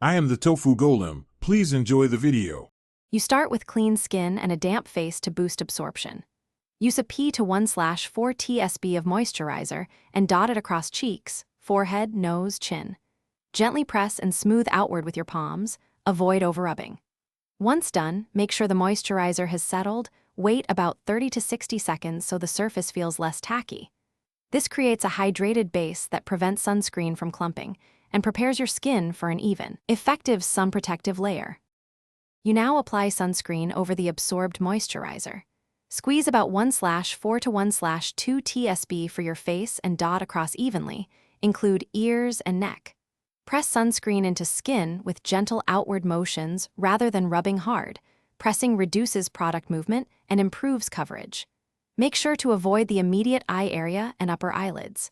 I am the Tofu Golem. Please enjoy the video. You start with clean skin and a damp face to boost absorption. Use a P to 1/4 TSB of moisturizer and dot it across cheeks, forehead, nose, chin. Gently press and smooth outward with your palms. Avoid overrubbing. Once done, make sure the moisturizer has settled. Wait about 30 to 60 seconds so the surface feels less tacky. This creates a hydrated base that prevents sunscreen from clumping and prepares your skin for an even, effective sun protective layer. You now apply sunscreen over the absorbed moisturizer. Squeeze about 1/4 to 1/2 TSB for your face and dot across evenly. Include ears and neck. Press sunscreen into skin with gentle outward motions rather than rubbing hard. Pressing reduces product movement and improves coverage. Make sure to avoid the immediate eye area and upper eyelids.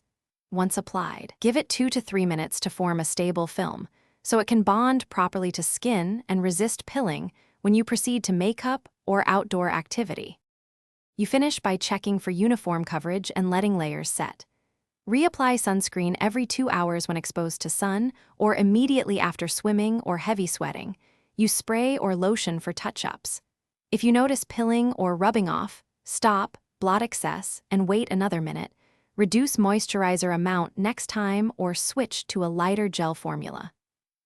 Once applied, give it 2 to 3 minutes to form a stable film, so it can bond properly to skin and resist pilling when you proceed to makeup or outdoor activity. You finish by checking for uniform coverage and letting layers set. Reapply sunscreen every 2 hours when exposed to sun or immediately after swimming or heavy sweating. Use spray or lotion for touch-ups. If you notice pilling or rubbing off, stop, blot excess, and wait another minute. Reduce moisturizer amount next time or switch to a lighter gel formula.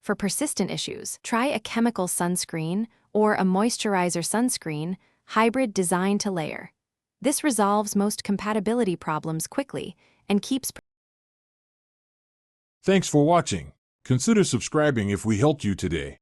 For persistent issues, try a chemical sunscreen or a moisturizer sunscreen hybrid designed to layer. This resolves most compatibility problems quickly and keeps. Thanks for watching. Consider subscribing if we helped you today.